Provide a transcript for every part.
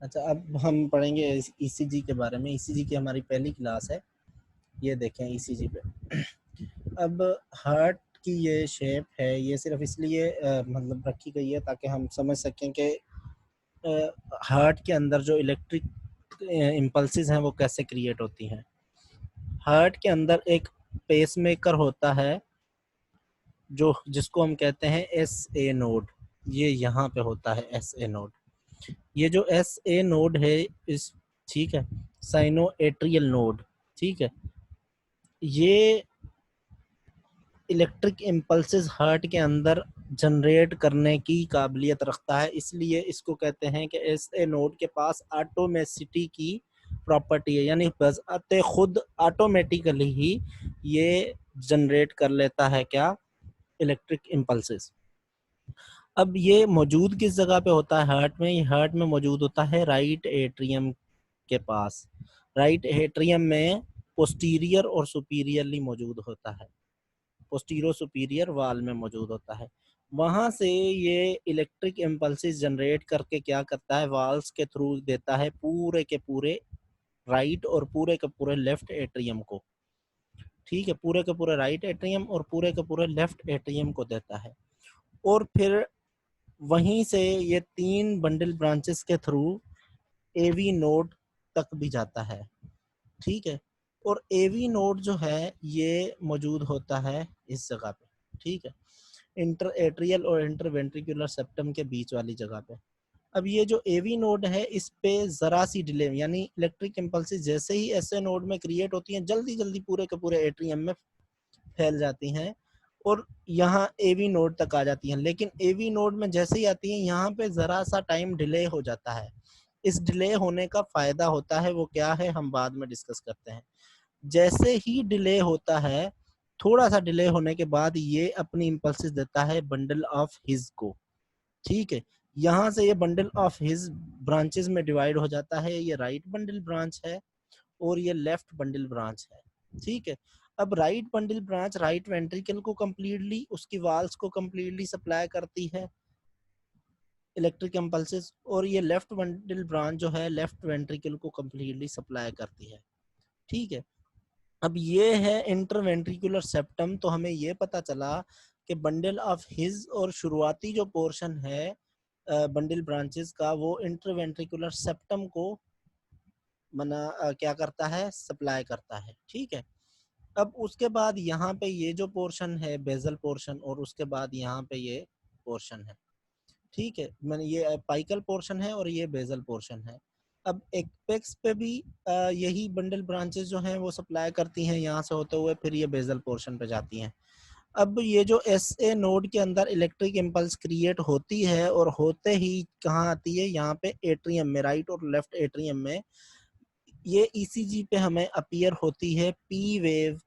अच्छा, अब हम पढ़ेंगे ईसीजी के बारे में। ईसीजी की हमारी पहली क्लास है। ये देखें ईसीजी पे। अब हार्ट की ये शेप है, ये सिर्फ इसलिए मतलब रखी गई है ताकि हम समझ सकें कि हार्ट के अंदर जो इलेक्ट्रिक इम्पल्सेस हैं वो कैसे क्रिएट होती हैं। हार्ट के अंदर एक पेसमेकर होता है जो जिसको हम कहते हैं एस ए नोड। ये यहाँ पे होता है एस ए नोड। ये जो एस ए नोड है इस ठीक है, साइनो एट्रियल नोड, ठीक है, ये इलेक्ट्रिक इम्पल्सेस हार्ट के अंदर जनरेट करने की काबिलियत रखता है, इसलिए इसको कहते हैं कि एस ए नोड के पास ऑटोमेसिटी की प्रॉपर्टी है, यानी बज़ाते खुद ऑटोमेटिकली ही ये जनरेट कर लेता है क्या, इलेक्ट्रिक इम्पल्सेस। अब ये मौजूद किस जगह पे होता है हार्ट में? ये हार्ट में मौजूद होता है राइट एट्रियम के पास। राइट एट्रियम में पोस्टीरियर और सुपीरियरली मौजूद होता है, पोस्टीरो सुपीरियर वाल में मौजूद होता है। वहाँ से ये इलेक्ट्रिक इम्पल्सेस जनरेट करके क्या करता है, वाल्स के थ्रू देता है पूरे के पूरे राइट और पूरे के पूरे लेफ्ट एट्रियम को, ठीक है, पूरे के पूरे राइट एट्रियम और पूरे के पूरे लेफ्ट एट्रियम को देता है। और फिर वहीं से ये 3 बंडल ब्रांचेस के थ्रू एवी नोड तक भी जाता है, ठीक है। और एवी नोड जो है ये मौजूद होता है इस जगह पे, ठीक है, इंटर एट्रियल और इंटरवेंट्रिकुलर सेप्टम के बीच वाली जगह पे। अब ये जो एवी नोड है इस पे जरा सी डिले, यानी इलेक्ट्रिक इम्पल्सेस जैसे ही ऐसे नोड में क्रिएट होती हैं जल्दी जल्दी पूरे के पूरे एट्रियम में फैल जाती हैं और यहाँ एवी नोड तक आ जाती हैं। लेकिन एवी नोड में जैसे ही आती हैं यहाँ पे ज़रा सा टाइम डिले हो जाता है। इस डिले होने का फ़ायदा होता है वो क्या है, हम बाद में डिस्कस करते हैं। जैसे ही डिले होता है, थोड़ा सा डिले होने के बाद ये अपनी इम्पल्सेस देता है बंडल ऑफ हिज को, ठीक है। यहाँ से ये बंडल ऑफ हिज ब्रांचेस में डिवाइड हो जाता है। ये राइट बंडल ब्रांच है और ये लेफ्ट बंडल ब्रांच है, ठीक है। अब right bundle branch right ventricle को कंप्लीटली, उसकी वाल्स को कंप्लीटली सप्लाई करती है इलेक्ट्रिक इम्पल्सेस, और ये लेफ्ट बंडल ब्रांच जो है लेफ्ट वेंट्रिकल को कंप्लीटली सप्लाई करती है, ठीक है। अब ये है इंटरवेंट्रिकुलर सेप्टम। तो हमें ये पता चला कि बंडल ऑफ हिज और शुरुआती जो पोर्शन है बंडल ब्रांचेस का वो इंटरवेंट्रिकुलर सेप्टम को क्या करता है, सप्लाई करता है, ठीक है। अब उसके बाद यहाँ पे ये जो पोर्शन है बेजल पोर्शन, और उसके बाद यहाँ पे ये पोर्शन है, ठीक है, मैंने ये पाइकल पोर्शन है और ये बेजल पोर्शन है। अब एपेक्स पे भी यही बंडल ब्रांचेस जो हैं वो सप्लाई करती हैं यहाँ से होते हुए, फिर ये बेजल पोर्शन पे जाती हैं। अब ये जो एस ए नोड के अंदर इलेक्ट्रिक इम्पल्स क्रिएट होती है और होते ही कहाँ आती है, यहाँ पे एट्रियम में, राइट और लेफ्ट एट्रियम में। ये ईसीजी पे हमें अपीयर होती है पी वेव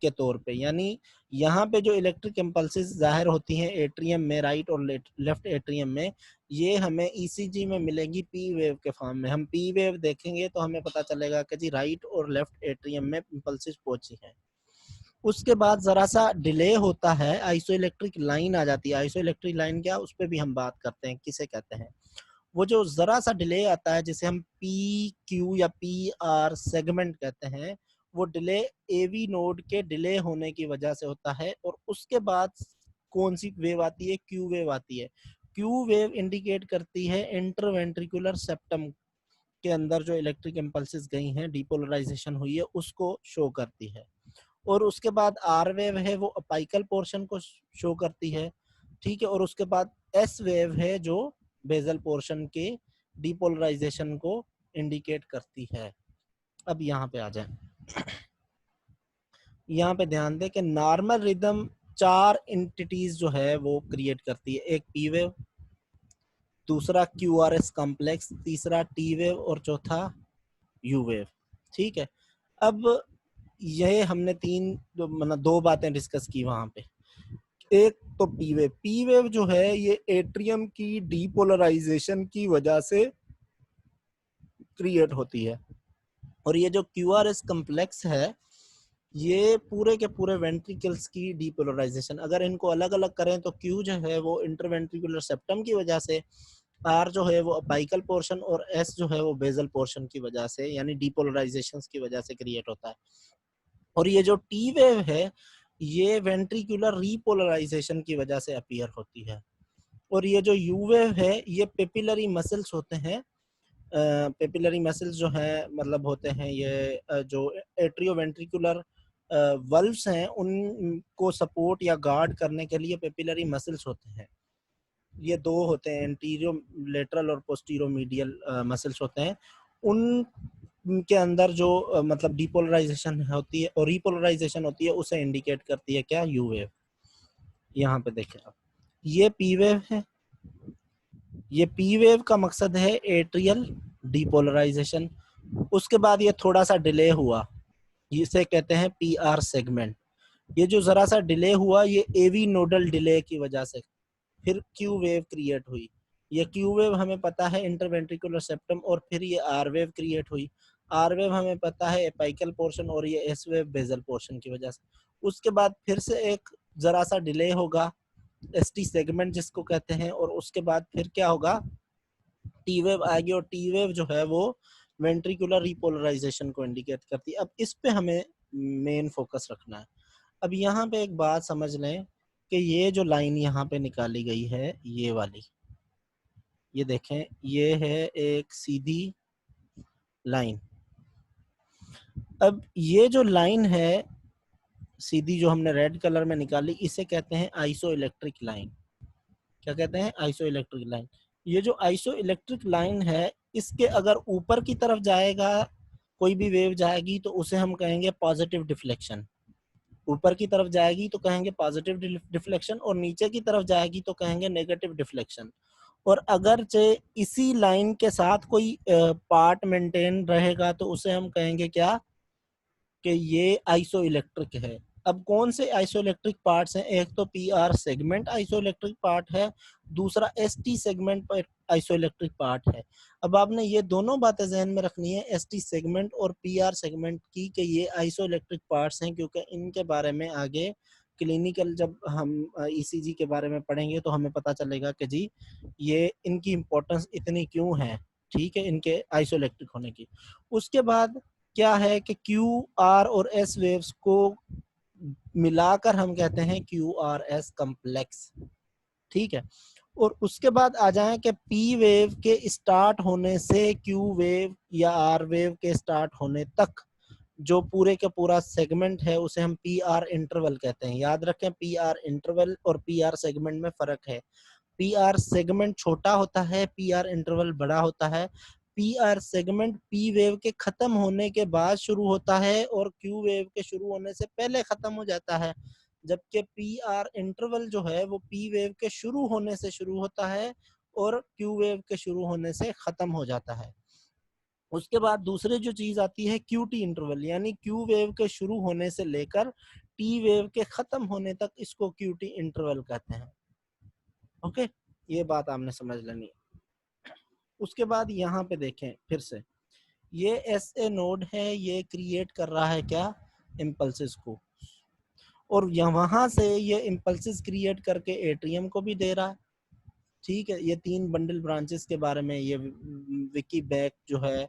के तौर पे, यानी यहाँ पे जो इलेक्ट्रिक इम्पल्सेस जाहिर होती हैं एट्रियम में, राइट और लेफ्ट एट्रियम में, ये हमें ईसीजी में मिलेंगी पी वेव के फॉर्म में। हम पी वेव देखेंगे तो हमें पता चलेगा कि जी राइट और लेफ्ट एट्रियम में इम्पल्सेस पहुंची हैं। उसके बाद जरा सा डिले होता है, आइसो इलेक्ट्रिक लाइन आ जाती है। आइसो इलेक्ट्रिक लाइन क्या, उस पर भी हम बात करते हैं किसे कहते हैं। वो जो जरा सा डिले आता है जिसे हम पी क्यू या पी आर सेगमेंट कहते हैं, वो डिले एवी नोड के डिले होने की वजह से होता है। और उसके बाद कौन सी वेव आती है, क्यू वेव आती है। क्यू वेव इंडिकेट करती है इंटरवेंट्रिकुलर सेप्टम के अंदर जो इलेक्ट्रिक इम्पल्सेस गई हैं, डिपोलराइजेशन हुई है, उसको शो करती है। और उसके बाद आर वेव है वो अपाइकल पोर्शन को शो करती है, ठीक है। और उसके बाद एस वेव है जो बेजल पोर्शन के डिपोलराइजेशन को इंडिकेट करती है। अब यहाँ पे आ जाए, यहाँ पे ध्यान दें कि नॉर्मल रिदम 4 एंटिटीज जो है वो क्रिएट करती है। एक पी वेव, दूसरा क्यू आर एस कॉम्प्लेक्स, तीसरा टी वेव और चौथा यू वेव, ठीक है। अब ये हमने तीन मतलब 2 बातें डिस्कस की वहां पे। एक तो पी वेव जो है ये एट्रियम की डीपोलराइजेशन की वजह से क्रिएट होती है। और ये जो क्यू आर एस कम्प्लेक्स है ये पूरे के पूरे वेंट्रिकल्स की डीपोलराइजेशन, अगर इनको अलग अलग करें तो क्यू जो है वो इंटरवेंट्रिकुलर सेप्टम की वजह से, आर जो है वो अपाइकल पोर्शन और एस जो है वो बेजल पोर्शन की वजह से यानी डीपोलराइजेशन की वजह से क्रिएट होता है। और ये जो टी वेव है ये वेंट्रिकुलर रीपोलराइजेशन की वजह से अपीयर होती है। और ये जो यू वेव है ये पेपिलरी मसल्स होते हैं, पेपिलरी मसल्स जो हैं मतलब होते हैं ये जो एट्रियोवेंट्रिकुलर वल्व्स हैं उनको सपोर्ट या गार्ड करने के लिए पेपिलरी मसल्स होते हैं। ये दो होते हैं, एंटीरियो लेटरल और पोस्टीरियो मीडियल मसल्स होते हैं। उन के अंदर जो मतलब डिपोलराइजेशन होती है और रिपोलराइजेशन होती है उसे इंडिकेट करती है क्या, यू वेव। यहाँ पे देखें आप, ये पी वेव है। ये पी वेव का मकसद है एट्रियल डिपोलराइजेशन। उसके बाद ये थोड़ा सा डिले हुआ, इसे कहते हैं पी आर सेगमेंट। ये जो जरा सा डिले हुआ ये एवी नोडल डिले की वजह से फिर क्यू वेव क्रिएट हुई। ये क्यू वेव हमें पता है इंटरवेंट्रिकुलर सेप्टम, और फिर ये आर वेव क्रिएट हुई। आर वेव हमें पता है एपाइकल पोर्शन, और ये एस वेव बेजल पोर्शन की वजह से। उसके बाद फिर से एक जरा सा डिले होगा, एस टी सेगमेंट जिसको कहते हैं, और उसके बाद फिर क्या होगा, टी वेव आएगी। और टी वेव जो है वो वेंट्रिकुलर रिपोलराइजेशन को इंडिकेट करती है। अब इस पे हमें मेन फोकस रखना है। अब यहाँ पे एक बात समझ लें कि ये जो लाइन यहाँ पे निकाली गई है ये वाली, ये देखें ये है एक सीधी लाइन। अब ये जो लाइन है सीधी जो हमने रेड कलर में निकाली इसे कहते हैं आइसो इलेक्ट्रिक लाइन। क्या कहते हैं, आइसो इलेक्ट्रिक लाइन। ये जो आइसो इलेक्ट्रिक लाइन है इसके अगर ऊपर की तरफ जाएगा कोई भी वेव जाएगी तो उसे हम कहेंगे पॉजिटिव डिफ्लेक्शन। ऊपर की तरफ जाएगी तो कहेंगे पॉजिटिव डिफ्लेक्शन, और नीचे की तरफ जाएगी तो कहेंगे नेगेटिव डिफ्लेक्शन। और अगर इसी लाइन के साथ कोई पार्ट मेंटेन रहेगा तो उसे हम कहेंगे क्या, कि ये आइसो इलेक्ट्रिक है। अब कौन से आइसो इलेक्ट्रिक पार्ट्स हैं, एक तो P R segment iso electric part है, दूसरा एस टी सेगमेंट पर आइसो इलेक्ट्रिक पार्ट है। अब आपने ये दोनों बातें जहन में रखनी है, एस टी सेगमेंट और पी आर सेगमेंट की, कि ये आइसो इलेक्ट्रिक पार्ट्स हैं, क्योंकि इनके बारे में आगे क्लिनिकल जब हम ईसीजी के बारे में पढ़ेंगे तो हमें पता चलेगा कि जी ये इनकी इम्पोर्टेंस इतनी क्यों है, ठीक है, इनके आइसो इलेक्ट्रिक होने की। उसके बाद क्या है कि क्यू आर और एस वेव्स को मिलाकर हम कहते हैं क्यू आर एस कम्प्लेक्स, ठीक है। और उसके बाद आ जाए कि पी वेव के स्टार्ट होने से क्यू वेव या आर वेव के स्टार्ट होने तक जो पूरे का पूरा सेगमेंट है उसे हम पी आर इंटरवल कहते हैं। याद रखें पी आर इंटरवल और पी आर सेगमेंट में फर्क है। पी आर सेगमेंट छोटा होता है, पी आर इंटरवल बड़ा होता है। P R segment P wave के खत्म होने के बाद शुरू होता है और क्यू वेव के शुरू होने से पहले खत्म हो जाता है, जबकि पी आर इंटरवल जो है वो पी वेव के शुरू होने से शुरू होता है और क्यू वेव के शुरू होने से खत्म हो जाता है। उसके बाद दूसरी जो चीज आती है क्यू टी इंटरवल, यानी क्यू वेव के शुरू होने से लेकर टी वेव के खत्म होने तक इसको क्यू टी इंटरवल कहते हैं। ओके, ये बात आपने समझ लेनी है। उसके बाद यहाँ पे देखें फिर से, ये एस ए नोड है, ये क्रिएट कर रहा है क्या, इम्पल्सिस को, और वहां से ये इम्पल्सिस क्रिएट करके एट्रियम को भी दे रहा है, ठीक है। ये तीन बंडल ब्रांचेस के बारे में, ये विकी बैक जो है,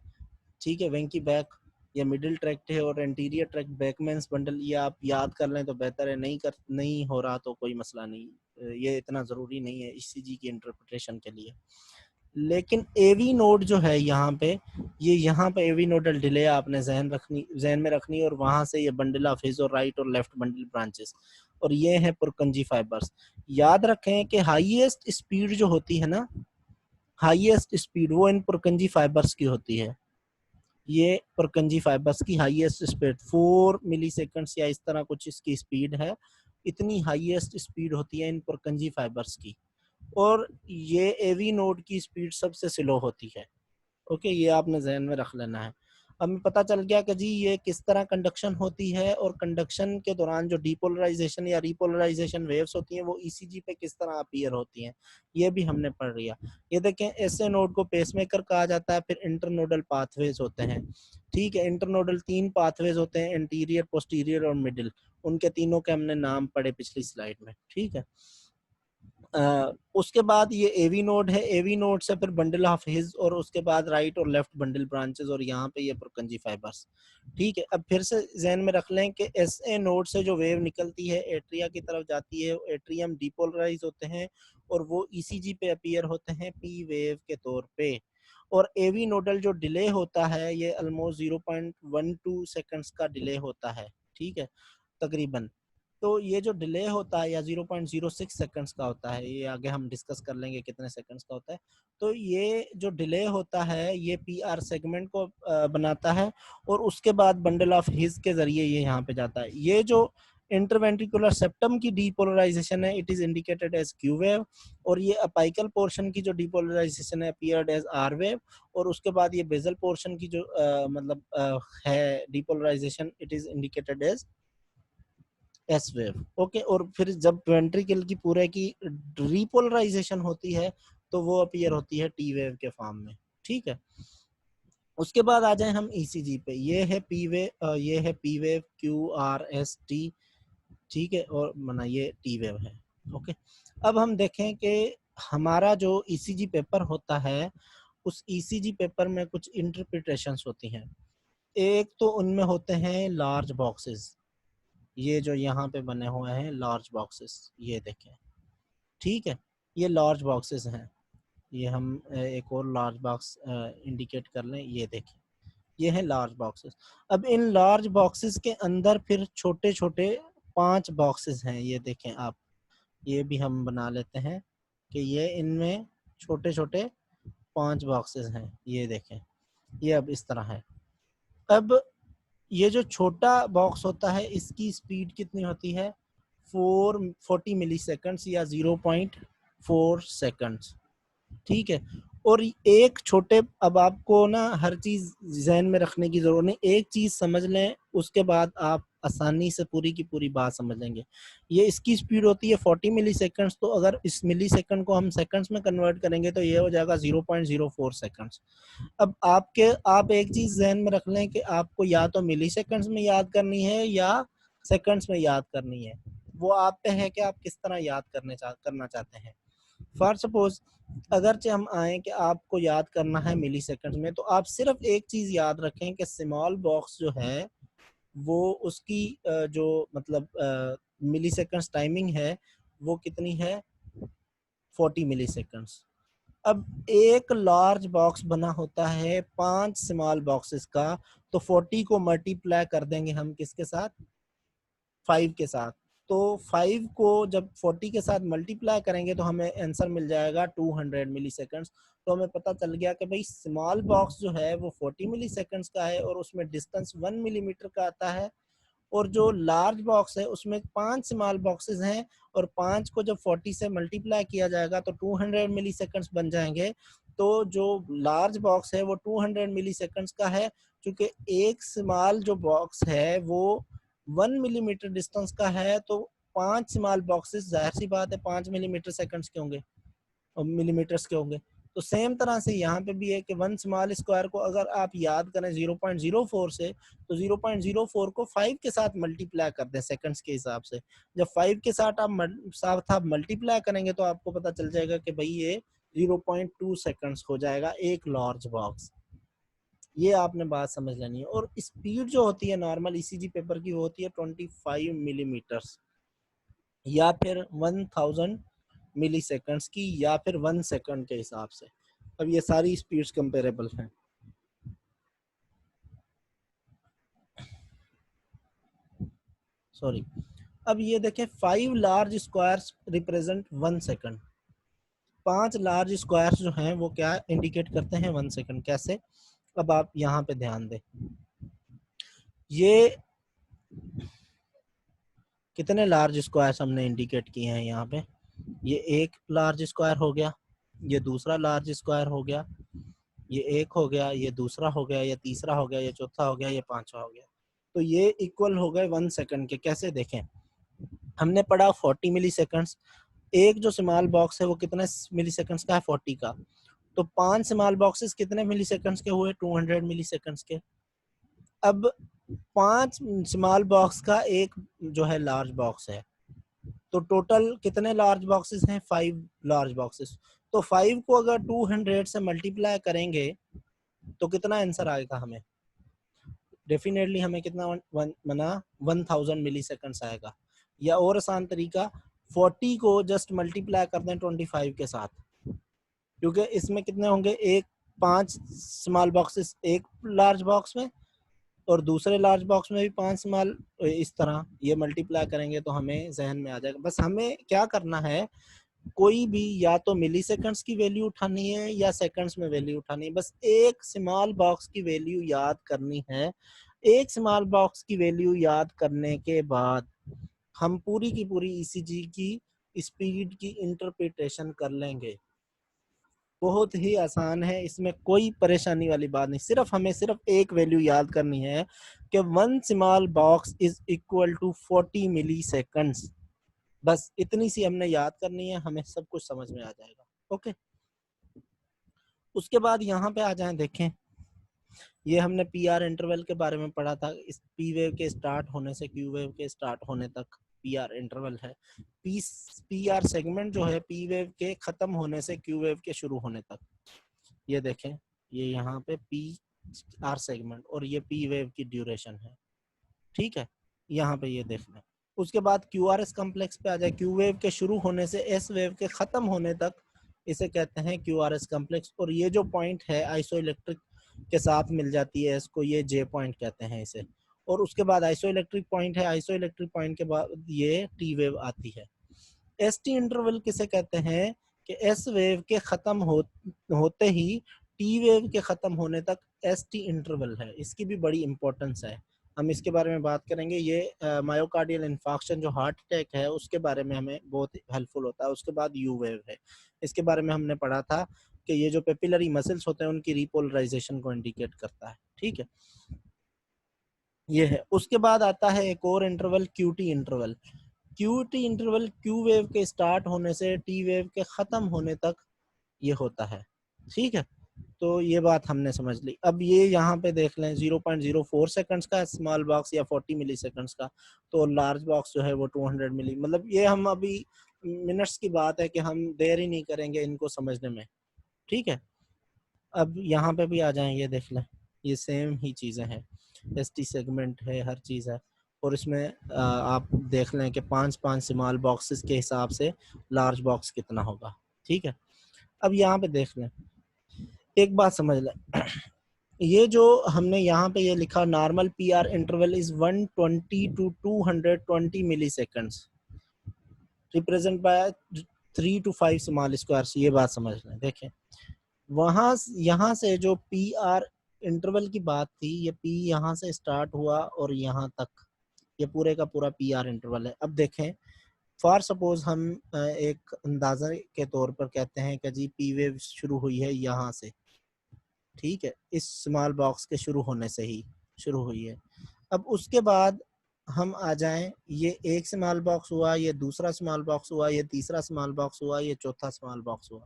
ठीक है, वेंकी बैक, ये मिडिल ट्रैक्ट है, और एंटीरियर ट्रैक्ट बैकमेंस बंडल, ये आप याद कर लें तो बेहतर है। नहीं हो रहा तो कोई मसला नहीं, ये इतना ज़रूरी नहीं है ईसीजी की इंटरप्रिटेशन के लिए। लेकिन एवी नोड जो है यहाँ पे, ये यहाँ पे एवी नोडल डिले आपने जहन में रखनी, और वहां से ये बंडल ऑफ हिज और राइट और लेफ्ट बंडल ब्रांचेस, और ये है पुरकंजी फाइबर्स। याद रखें कि हाईएस्ट स्पीड जो होती है ना, हाईएस्ट स्पीड वो इन पुरकंजी फाइबर्स की होती है। ये पुरकंजी फाइबर्स की हाईएस्ट स्पीड 4 मिली सेकंड्स या इस तरह कुछ इसकी स्पीड है, इतनी हाईएस्ट स्पीड होती है इन पुरकंजी फाइबर्स की। और ये एवी नोड की स्पीड सबसे स्लो होती है। ओके, ये आपने जहन में रख लेना है। अब पता चल गया कि जी ये किस तरह कंडक्शन होती है, और कंडक्शन के दौरान जो डीपोलराइजेशन या रिपोलराइजेशन वेव्स होती हैं वो ईसीजी पे किस तरह अपीयर होती हैं, ये भी हमने पढ़ लिया। ये देखें, ऐसे नोड को पेसमेकर कहा जाता है। फिर इंटरनोडल पाथवेज होते हैं, ठीक है। इंटरनोडल 3 पाथवेज होते हैं, इंटीरियर, पोस्टीरियर और मिडिल। उनके तीनों के हमने नाम पढ़े पिछली स्लाइड में, ठीक है। उसके बाद ये एवी नोड है, एवी नोड से फिर बंडल ऑफ हिज, और उसके बाद राइट और लेफ्ट बंडल ब्रांचेस, और यहाँ पे ये पुरकंजी फाइबर्स। ठीक है, अब फिर से जहन में रख लें कि एस ए नोड से जो वेव निकलती है एट्रिया की तरफ जाती है, एट्रियम डिपोलराइज होते हैं और वो ईसीजी पे अपीयर होते हैं पी वेव के तौर पे। और एवी नोडल जो डिले होता है ये ऑलमोस्ट 0.12 सेकंड्स का डिले होता है। ठीक है, तकरीबन। तो ये जो डिले होता है या 0.06 सेकंड्स का होता है, ये आगे हम डिस्कस कर लेंगे कितने सेकंड्स का होता है। तो ये जो डिले होता है ये पीआर सेगमेंट को बनाता है और उसके बाद बंडल ऑफ हिज के जरिए ये यहाँ पे जाता है। ये जो इंटरवेंट्रिकुलर सेप्टम की डीपोलराइजेशन है it is indicated as Q wave, और ये अपाइकल पोर्शन की जो डीपोलराइजेशन है अपीयर्ड एज आर वेव, और उसके बाद ये बेजल पोर्शन की जो है depolarization it is indicated as S wave. Okay, और फिर जब वेंट्रिकल की पूरे की रिपोलराइजेशन होती है तो वो अपीयर होती है टी वेव के फॉर्म में। ठीक है, उसके बाद आ जाए हम ईसीजी पे। ये है पी वेव, ये है P wave Q R S T. ठीक है, और मना ये टी वेव है। ओके, अब हम देखें कि हमारा जो ईसीजी पेपर होता है उस ईसीजी पेपर में कुछ इंटरप्रिटेशंस होती हैं। एक तो उनमें होते हैं लार्ज बॉक्सेस, ये जो यहाँ पे बने हुए हैं लार्ज बॉक्सेस, ये देखें। ठीक है, ये लार्ज बॉक्सेस हैं। ये हम एक और लार्ज बॉक्स इंडिकेट कर लें, ये देखें, ये है लार्ज बॉक्सेस। अब इन लार्ज बॉक्सेस के अंदर फिर छोटे छोटे 5 बॉक्सेस हैं, ये देखें आप। ये भी हम बना लेते हैं कि ये इनमें छोटे छोटे 5 बॉक्सेस हैं, ये देखें। ये अब इस तरह है। अब ये जो छोटा बॉक्स होता है इसकी स्पीड कितनी होती है 40 मिली सेकेंड्स या 0.4 सेकेंड्स। ठीक है, और एक छोटे, अब आपको ना हर चीज जहन में रखने की जरूरत नहीं, एक चीज समझ लें उसके बाद आप आसानी से पूरी की पूरी बात समझ लेंगे। ये इसकी स्पीड होती है 40 मिली सेकेंड्स, तो अगर इस मिली सेकेंड को हम सेकेंड्स में कन्वर्ट करेंगे तो ये हो जाएगा 0.04 सेकेंड्स। अब आप एक चीज जहन में रख लें कि आपको या तो मिली सेकेंड्स में याद करनी है या सेकेंड्स में याद करनी है, वो आप पे है कि आप किस तरह याद करना चाहते हैं। फॉर सपोज अगरचे हम आए कि आपको याद करना है मिली सेकेंड्स में, तो आप सिर्फ एक चीज याद रखें कि स्मॉल बॉक्स जो है वो उसकी जो मिली सेकेंड्स टाइमिंग है वो कितनी है 40 मिली सेकेंड्स। अब एक लार्ज बॉक्स बना होता है 5 स्मॉल बॉक्सेस का, तो 40 को मल्टीप्लाई कर देंगे हम किसके साथ 5 के साथ। तो 5 को जब 40 के साथ मल्टीप्लाई करेंगे तो हमें आंसर मिल जाएगा 200 मिली सेकेंड्स। तो हमें पता चल गया कि भाई स्मॉल बॉक्स जो है वो 40 मिली सेकेंड्स का है और उसमें डिस्टेंस 1 मिलीमीटर का आता है, और जो लार्ज बॉक्स है उसमें 5 स्मॉल बॉक्सेस हैं और 5 को जब 40 से मल्टीप्लाई किया जाएगा तो 200 मिली सेकेंड्स बन जाएंगे। तो जो लार्ज बॉक्स है वो 200 मिली सेकेंड्स का है, क्योंकि एक स्मॉल जो बॉक्स है वो 1 मिलीमीटर डिस्टेंस का है, तो 5 स्मॉल बॉक्सेस जाहिर सी बात है 5 मिलीमीटर सेकंड्स के होंगे और मिलीमीटर्स के होंगे। तो सेम तरह से यहाँ पे भी है कि 1 स्मॉल स्क्वायर को अगर आप याद करें 0.04 से, तो 0.04 को 5 के साथ मल्टीप्लाई कर दें सेकंड्स के हिसाब से। जब 5 के साथ आप मल्टीप्लाई करेंगे तो आपको पता चल जाएगा कि भाई ये 0.2 सेकंड्स हो जाएगा एक लार्ज बॉक्स। ये आपने बात समझ लेनी है। और स्पीड जो होती है नॉर्मल ईसीजी पेपर की वो होती है 25 मिलीमीटर्स या फिर 1000 मिली सेकेंड्स की या फिर 1 सेकंड के हिसाब से। अब ये सारी स्पीड्स कंपेरेबल हैं। सॉरी, अब ये देखें 5 large squares represent 1 second. 5 large squares जो हैं वो क्या इंडिकेट करते हैं 1 सेकंड। कैसे, अब आप यहाँ पे ध्यान दें, ये कितने लार्ज स्क्वायर्स हमने इंडिकेट किए हैं यहाँ पे। ये एक लार्ज स्क्वायर हो गया, ये दूसरा लार्ज स्क्वायर हो गया, ये एक हो गया, ये दूसरा हो गया, ये तीसरा हो गया, ये चौथा हो गया, ये पांचवा हो गया। तो ये इक्वल हो गए 1 सेकंड के। कैसे देखें, हमने पढ़ा 40 मिली सेकंड्स, एक जो स्मॉल बॉक्स है वो कितने मिली सेकंड्स का है 40 का, तो 5 स्मॉल बॉक्सेस कितने मिली सेकंड्स के हुए 200 मिली सेकंड्स के। अब 5 स्मॉल बॉक्स का एक जो है लार्ज बॉक्स है, तो टोटल कितने लार्ज बॉक्सेस हैं? 5 लार्ज बॉक्सेस। तो 5 को अगर 200 से मल्टीप्लाई करेंगे तो कितना आंसर आएगा हमें? डेफिनेटली हमें कितना बना 1000 मिली सेकंड्स आएगा। या और आसान तरीका 40 को जस्ट मल्टीप्लाई कर दें 25 के साथ, क्योंकि इसमें कितने होंगे? एक 5 स्मॉल बॉक्सेस एक लार्ज बॉक्स में और दूसरे लार्ज बॉक्स में भी 5 स्मॉल, इस तरह ये मल्टीप्लाई करेंगे तो हमें जहन में आ जाएगा। बस हमें क्या करना है, कोई भी या तो मिली सेकंड्स की वैल्यू उठानी है या सेकंड्स में वैल्यू उठानी है। बस एक स्मॉल बॉक्स की वैल्यू याद करनी है। एक स्मॉल बॉक्स की वैल्यू याद करने के बाद हम पूरी की पूरी ईसीजी की स्पीड की इंटरप्रिटेशन कर लेंगे। बहुत ही आसान है, इसमें कोई परेशानी वाली बात नहीं। सिर्फ एक वैल्यू याद करनी है कि 1 small box is equal to 40 milliseconds. बस इतनी सी हमने याद करनी है, हमें सब कुछ समझ में आ जाएगा। ओके, उसके बाद यहाँ पे आ जाएं, देखें ये हमने पी आर इंटरवल के बारे में पढ़ा था। इस पी वेव के स्टार्ट होने से क्यू वेव के स्टार्ट होने तक पी आर इंटरवल है। पी आर सेगमेंट जो है पी वेव के खत्म होने से क्यू वेव के शुरू होने तक। ये देखें, ये यहाँ पे पी आर सेगमेंट और ये पी वेव की ड्यूरेशन है। ठीक है, यहाँ पे ये देख लें। उसके बाद क्यू आर एस कम्प्लेक्स पे आ जाए। क्यू वेव के शुरू होने से एस वेव के खत्म होने तक इसे कहते हैं क्यू आर एस कम्प्लेक्स। और ये जो पॉइंट है आइसो इलेक्ट्रिक के साथ मिल जाती है इसको, ये जे पॉइंट कहते हैं इसे। और उसके बाद आइसो इलेक्ट्रिक पॉइंट है, आइसो इलेक्ट्रिक पॉइंट के बाद ये टी वेव आती है। एस टी इंटरवल किसे कहते हैं कि एस वेव के खत्म होते ही टी वेव के खत्म होने तक एस टी इंटरवल है। इसकी भी बड़ी इंपॉर्टेंस है, हम इसके बारे में बात करेंगे। ये मायोकार्डियल इन्फार्क्शन जो हार्ट अटैक है उसके बारे में हमें बहुत हेल्पफुल होता है। उसके बाद यू वेव है, इसके बारे में हमने पढ़ा था कि ये जो पेपिलरी मसल्स होते हैं उनकी रिपोलराइजेशन को इंडिकेट करता है। ठीक है, ये है। उसके बाद आता है एक और interval, QT interval. QT interval Q wave के स्टार्ट होने से टी वेव के खत्म होने तक ये होता है। ठीक है, तो ये बात हमने समझ ली। अब ये यहाँ पे देख लें 0.04 सेकंड्स का स्मॉल बॉक्स या 40 मिली सेकंड्स का, तो लार्ज बॉक्स जो है वो 200 मिली। मतलब ये हम अभी मिनट्स की बात है कि हम देर ही नहीं करेंगे इनको समझने में। ठीक है, अब यहाँ पे भी आ जाएंगे, देख लें ये सेम ही चीज़ें हैं, एस टी सेगमेंट है, हर चीज़ है। और इसमें आप देख लें कि 5 स्मॉल बॉक्सेस के हिसाब से लार्ज बॉक्स कितना होगा। ठीक है, अब यहाँ पे देख लें, एक बात समझ लें, ये जो हमने यहाँ पे ये लिखा normal P R interval is 120 to 220 milliseconds represent by 3 to 5 small squares. ये बात समझ लें। देखें वहाँ यहाँ से जो पी आर इंटरवल की बात थी, ये पी यहाँ से स्टार्ट हुआ और यहाँ तक ये पूरे का पूरा पी आर इंटरवल है। अब देखें फॉर सपोज हम एक अंदाजा के तौर पर कहते हैं कि जी पी वेव शुरू हुई है यहाँ से। ठीक है, इस स्मॉल बॉक्स के शुरू होने से ही शुरू हुई है। अब उसके बाद हम आ जाएं, ये एक स्मॉल बॉक्स हुआ, ये दूसरा स्मॉल बॉक्स हुआ, ये तीसरा स्मॉल बॉक्स हुआ, ये चौथा स्मॉल बॉक्स हुआ।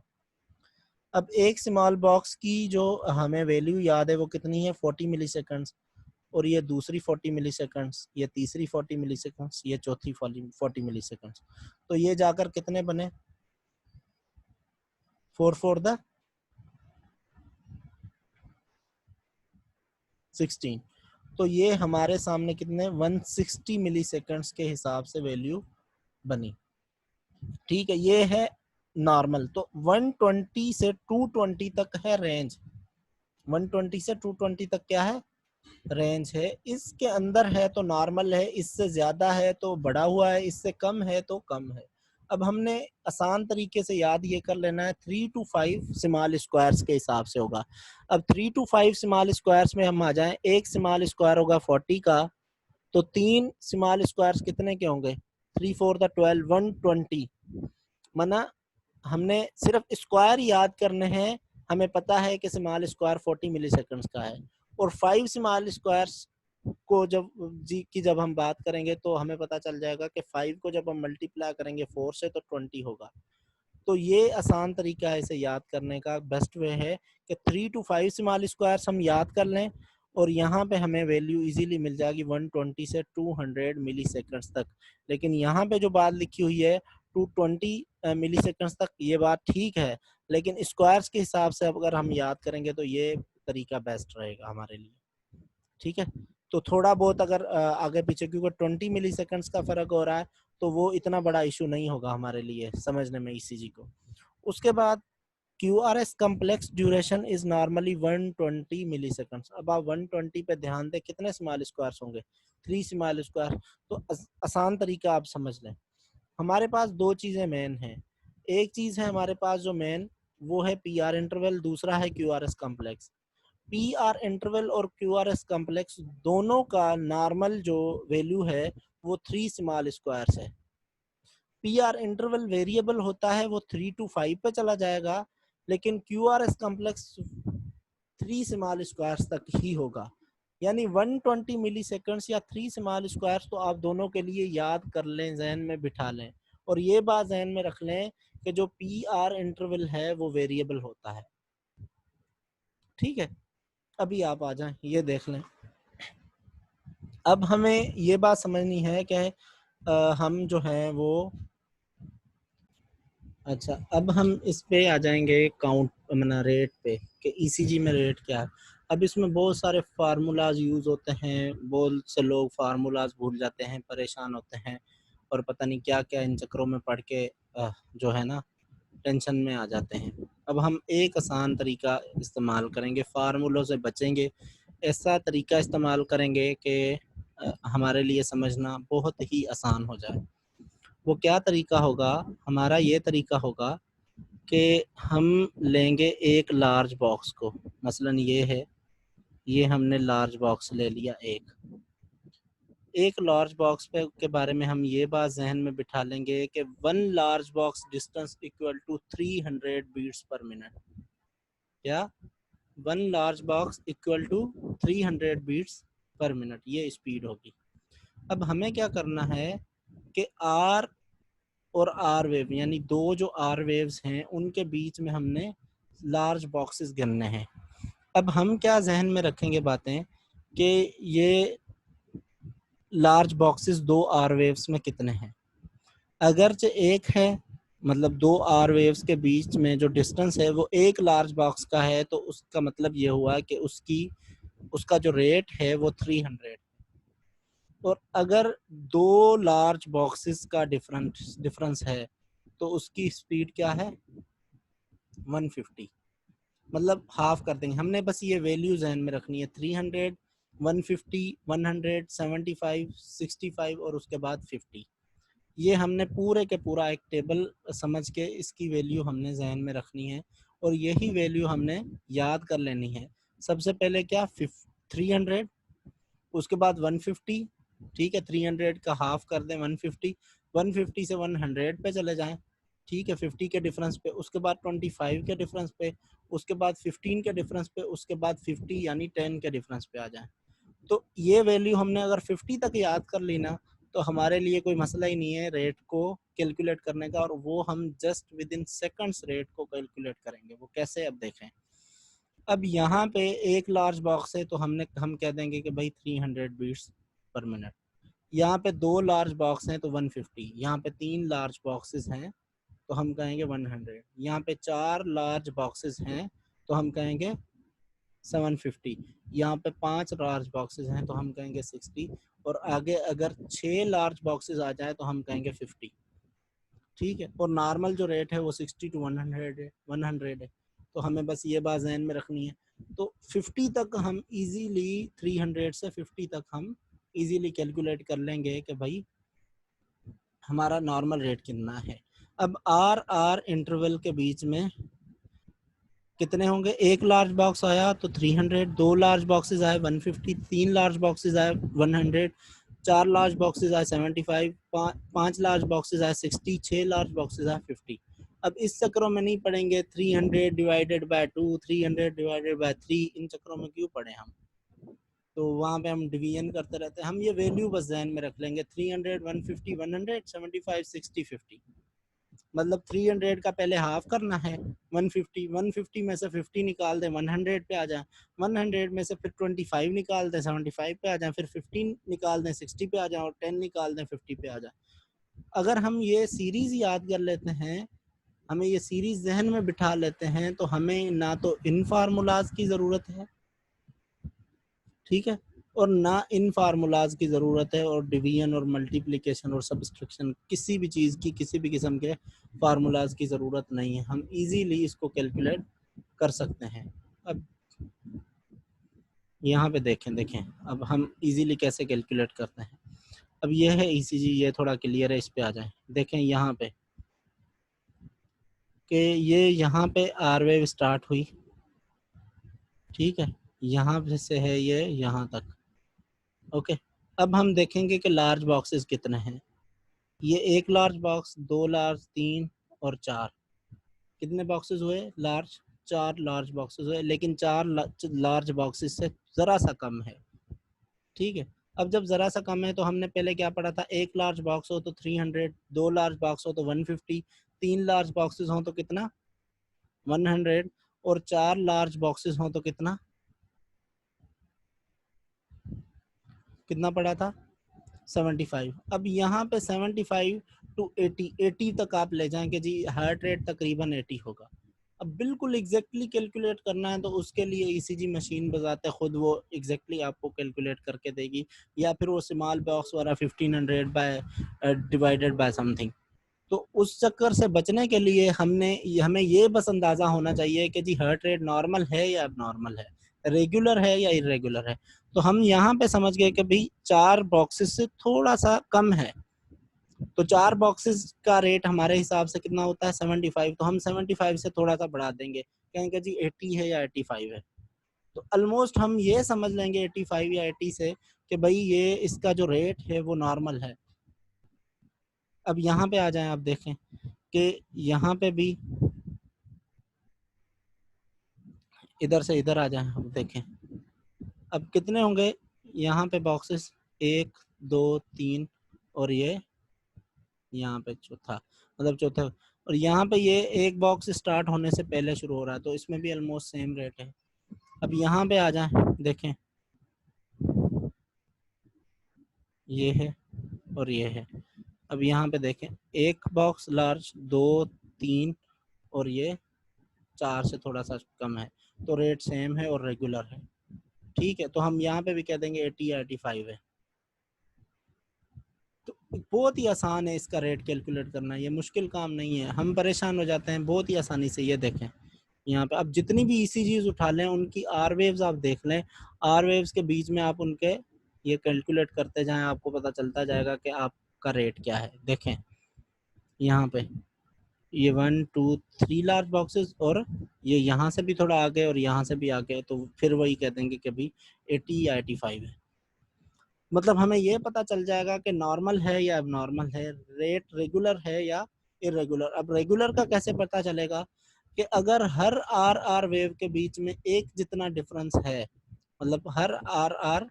अब एक स्मॉल बॉक्स की जो हमें वैल्यू याद है वो कितनी है? 40 मिली सेकंड्स। और ये दूसरी 40 मिली सेकंड्स, ये तीसरी 40 मिली सेकंड्स, ये चौथी 40 मिली सेकंड्स। तो ये जाकर कितने बने? 4 4 द 16। तो ये हमारे सामने कितने 160 मिली सेकंड्स के हिसाब से वैल्यू बनी। ठीक है, ये है नॉर्मल। तो 120 से 220 तक है रेंज। 120 से 220 तक क्या है? रेंज है। इसके अंदर है तो नॉर्मल है, इससे ज्यादा है तो बढ़ा हुआ है, इससे कम है तो कम है। अब हमने आसान तरीके से याद ये कर लेना है 3 to 5 स्मॉल स्क्वायर्स के हिसाब से होगा। अब 3 to 5 स्मॉल स्क्वायर्स में हम आ जाएं, एक स्मॉल स्क्वायर होगा 40 का, तो 3 स्मॉल स्क्वायर्स कितने के होंगे? 3 4 द 12 120। मना हमने सिर्फ स्क्वायर याद करने हैं। हमें पता है कि स्मॉल स्क्वायर 40 मिली सेकंड्स का है। और 5 स्मॉल स्क्वायर्स को जब हम बात करेंगे तो हमें पता चल जाएगा कि 5 को जब हम मल्टीप्लाई करेंगे 4 से तो 20 होगा। तो ये आसान तरीका है इसे याद करने का। बेस्ट वे है कि 3 to 5 स्मॉल स्क्वायर्स हम याद कर लें और यहाँ पे हमें वैल्यू इजीली मिल जाएगी 120 से 200 मिली सेकेंड्स तक। लेकिन यहाँ पे जो बात लिखी हुई है 220 मिली सेकेंड्स तक, ये बात ठीक है, लेकिन स्क्वायर्स के हिसाब से अगर हम याद करेंगे तो ये तरीका बेस्ट रहेगा हमारे लिए। ठीक है, तो थोड़ा बहुत अगर आगे पीछे, क्योंकि 20 मिली सेकेंड्स का फर्क हो रहा है, तो वो इतना बड़ा इशू नहीं होगा हमारे लिए समझने में ईसीजी को। उसके बाद QRS complex duration is normally 120 milliseconds. अब आप 120 पे ध्यान दें, कितने स्मॉल स्क्वायर्स होंगे, 3 स्मॉल स्क्वायर। तो आसान तरीका आप समझ लें, हमारे पास दो चीजें मेन हैं। एक चीज है हमारे पास जो मेन, वो है PR इंटरवल, दूसरा है QRS कम्प्लेक्स। PR इंटरवल और QRS कम्प्लेक्स दोनों का नॉर्मल जो वैल्यू है वो 3 स्मॉल स्क्वायर्स है। PR इंटरवल वेरिएबल होता है, वो 3 to 5 पे चला जाएगा, लेकिन QRS कम्प्लेक्स 3 स्मॉल स्क्वायर्स तक ही होगा। यानी 120 मिली सेकेंड्स या 3 स्मॉल स्क्वायर्स तो आप दोनों के लिए याद कर लें, जहन में बिठा लें, और ये बात जहन में रख लें कि जो PR इंटरवल है वो वेरिएबल होता है। ठीक है, अभी आप आ जाएं, ये देख लें। अब हमें ये बात समझनी है कि हम जो हैं वो, अच्छा अब हम इस पे आ जाएंगे काउंट मना रेट पे कि ईसीजी में रेट क्या है। अब इसमें बहुत सारे फार्मूलाज यूज़ होते हैं, बहुत से लोग फार्मूलाज भूल जाते हैं, परेशान होते हैं, और पता नहीं क्या क्या इन चक्करों में पढ़ के जो है ना टेंशन में आ जाते हैं। अब हम एक आसान तरीका इस्तेमाल करेंगे, फार्मूलों से बचेंगे, ऐसा तरीका इस्तेमाल करेंगे कि हमारे लिए समझना बहुत ही आसान हो जाए। वो क्या तरीका होगा, हमारा ये तरीका होगा कि हम लेंगे एक लार्ज बॉक्स को, मसलन ये है, ये हमने लार्ज बॉक्स ले लिया। एक लार्ज बॉक्स पे के बारे में हम ये बात जहन में बिठा लेंगे कि 1 large box distance equal to 300 beats per minute. क्या 1 large box equal to 300 beats per minute, ये स्पीड होगी। अब हमें क्या करना है कि आर और आर वेव, यानी दो जो आर वेव्स हैं उनके बीच में हमने लार्ज बॉक्सेस गिनने हैं। अब हम क्या जहन में रखेंगे बातें कि ये लार्ज बॉक्सेस दो आर वेव्स में कितने हैं। अगरचे एक है, मतलब दो आर वेव्स के बीच में जो डिस्टेंस है वो एक लार्ज बॉक्स का है, तो उसका मतलब ये हुआ कि उसका जो रेट है वो 300। और अगर दो लार्ज बॉक्सेस का डिफरेंस है तो उसकी स्पीड क्या है, 150। मतलब हाफ कर देंगे हमने, बस ये वैल्यू जहन में रखनी है, 300, 150, 100, 75, 65 और उसके बाद 50। ये हमने पूरे के पूरा एक टेबल समझ के इसकी वैल्यू हमने जहन में रखनी है, और यही वैल्यू हमने याद कर लेनी है। सबसे पहले क्या 300, उसके बाद 150। ठीक है, 300 का हाफ कर दें 150, 150 से 100 पे चले जाएं। ठीक है, 50 के डिफरेंस पे, उसके बाद 25 के डिफरेंस पे, उसके बाद 15 के डिफरेंस पे, उसके बाद 50 यानी 10 के डिफरेंस पे आ जाएं। तो ये वैल्यू हमने अगर 50 तक याद कर ली ना, तो हमारे लिए कोई मसला ही नहीं है रेट को कैलकुलेट करने का, और वो हम just with in seconds rate को कैलकुलेट करेंगे। वो कैसे, अब देखें। अब यहाँ पे एक लार्ज बॉक्स है तो हम कह देंगे कि भाई 300 बीट्स पर मिनट। यहाँ पे दो लार्ज बॉक्स हैं तो 150। यहाँ पे तीन लार्ज बॉक्सेस हैं तो हम कहेंगे 100। यहाँ पे चार लार्ज बॉक्सेस हैं तो हम कहेंगे 750। यहाँ पे पांच लार्ज बॉक्सेस हैं तो हम कहेंगे 60। और आगे अगर 6 लार्ज बॉक्सेस आ जाए तो हम कहेंगे 50। ठीक है, और नॉर्मल जो रेट है वो 60 to 100 है। तो हमें बस ये बात जहन में रखनी है। तो 50 तक हम इजीली, 300 से 50 तक हम इजीली कैलकुलेट कर लेंगे कि भाई हमारा नॉर्मल रेट कितना है। अब आर आर इंटरवल के बीच में कितने होंगे, एक लार्ज बॉक्स आया तो 300, दो लार्ज बॉक्सेस आए 150, तीन लार्ज बॉक्सेस आए 100, चार लार्ज बॉक्सेस आए 75, पांच लार्ज बॉक्सेस आए 60, छह लार्ज बॉक्सेस आए 50। अब इस चक्रों में नहीं पढ़ेंगे 300 डिवाइडेड बाय 2, 300 डिवाइडेड बाय 3, इन चक्रों में क्यों पढ़े हम, तो वहाँ पे हम डिवीजन करते रहते हैं। हम ये वैल्यू बस जहन में रख लेंगे, 300, 150, 100, 75, 60, 50। मतलब 300 का पहले हाफ करना है 150, 150 में से 50 निकाल दें 100 पे आ जाए, 100 में से फिर 25 निकाल दें 75 पे आ जाए, फिर 15 निकाल दें 60 पे आ जाए, और 10 निकाल दें 50 पे आ जाए। अगर हम ये सीरीज याद कर लेते हैं, हमें ये सीरीज जहन में बिठा लेते हैं, तो हमें ना तो इन फार्मूलाज की ज़रूरत है, ठीक है, और ना इन फार्मूलाज की ज़रूरत है, और डिवीजन और मल्टीप्लिकेशन और सब्सट्रैक्शन किसी भी चीज़ की, किसी भी किस्म के फार्मूलाज की ज़रूरत नहीं है। हम इजीली इसको कैलकुलेट कर सकते हैं। अब यहाँ पे देखें अब हम इजीली कैसे कैलकुलेट करते हैं। अब ये है ईसीजी, ये थोड़ा क्लियर है, इस पे आ जाए। देखें यहाँ पे कि ये यहाँ पे आर वेव स्टार्ट हुई, ठीक है, यहाँ से है ये यहाँ तक, ओके। अब हम देखेंगे कि लार्ज बॉक्सेस कितने हैं। ये एक लार्ज बॉक्स, दो लार्ज, तीन और चार, कितने बॉक्सेस हुए लार्ज? चार लार्ज बॉक्सेस हुए, लेकिन चार लार्ज बॉक्सेस से ज़रा सा कम है, ठीक है। अब जब ज़रा सा कम है तो हमने पहले क्या पढ़ा था, एक लार्ज बॉक्स हो तो 300, दो लार्ज बॉक्स हो तो 150, तीन लार्ज बॉक्सेस हो तो कितना 100, और चार लार्ज बॉक्सेस हो तो कितना कितना पड़ा था 75। अब यहाँ पे 75 टू 80, 80 तक आप ले जाएंगे जी, हार्ट रेट तकरीबन 80 होगा। अब बिल्कुल एग्जैक्टली कैलकुलेट करना है तो उसके लिए ईसीजी मशीन बजाते खुद वो एग्जैक्टली आपको कैलकुलेट करके देगी, या फिर वो स्मॉल बॉक्स वाला 1500 बाय डिवाइडेड बाय समथिंग। तो उस चक्कर से बचने के लिए हमें ये बस अंदाज़ा होना चाहिए कि जी हार्ट रेट नॉर्मल है या नॉर्मल है, रेगुलर है या इरेगुलर है। तो हम यहाँ पे समझ गए कि भाई चार बॉक्सेस से थोड़ा सा कम है, तो चार बॉक्सेस का रेट हमारे हिसाब से कितना होता है 75, तो हम 75 से थोड़ा सा बढ़ा देंगे, कहेंगे जी 80 है या 85 है। तो ऑलमोस्ट हम ये समझ लेंगे 85 या 80 से कि भाई ये इसका जो रेट है वो नॉर्मल है। अब यहाँ पे आ जाएं, आप देखें कि यहाँ पे भी इधर से इधर आ जाएं, हम देखें अब कितने होंगे यहाँ पे बॉक्सेस, एक, दो, तीन, और ये यहाँ पे चौथा, मतलब चौथा, और यहाँ पे ये एक बॉक्स स्टार्ट होने से पहले शुरू हो रहा है, तो इसमें भी ऑलमोस्ट सेम रेट है। अब यहाँ पे आ जाएं, देखें ये है और ये है। अब यहाँ पे देखें एक बॉक्स लार्ज, दो, तीन, और ये चार से थोड़ा सा कम है, तो रेट सेम है और रेगुलर है, ठीक है। तो हम यहाँ पे भी कह देंगे 80 या 85 है। तो बहुत ही आसान है इसका रेट कैलकुलेट करना, ये मुश्किल काम नहीं है, हम परेशान हो जाते हैं बहुत ही आसानी से। ये देखें यहाँ पे अब जितनी भी ईसीजीज उठा लें उनकी आर वेव्स आप देख लें, आर वेव्स के बीच में आप उनके ये कैलकुलेट करते जाएं, आपको पता चलता जाएगा कि आपका रेट क्या है। देखें यहाँ पे ये 1, 2, 3 लार्ज बॉक्सेस, और ये यहाँ से भी थोड़ा आगे और यहाँ से भी आगे, तो फिर वही कह देंगे कि भाई 80 या 85 है। मतलब हमें ये पता चल जाएगा कि नॉर्मल है या नॉर्मल है, रेट रेगुलर है या इरेगुलर। अब रेगुलर का कैसे पता चलेगा कि अगर हर आर आर वेव के बीच में एक जितना डिफरेंस है, मतलब हर आर आर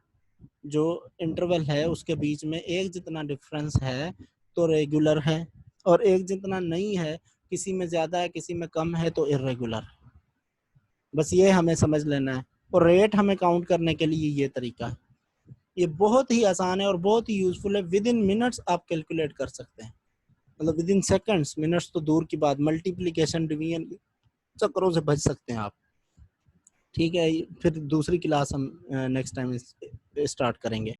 जो इंटरवल है उसके बीच में एक जितना डिफरेंस है तो रेगुलर है, और एक जितना नहीं है, किसी में ज़्यादा है किसी में कम है, तो इरेगुलर। बस ये हमें समझ लेना है, और रेट हमें काउंट करने के लिए ये तरीका है। ये बहुत ही आसान है और बहुत ही यूजफुल है, विद इन मिनट्स आप कैलकुलेट कर सकते हैं, मतलब विद इन सेकंड्स, मिनट्स तो दूर की बात, मल्टीप्लिकेशन डिवीजन चक्करों से बच सकते हैं आप, ठीक है। फिर दूसरी क्लास हम नेक्स्ट टाइम स्टार्ट करेंगे।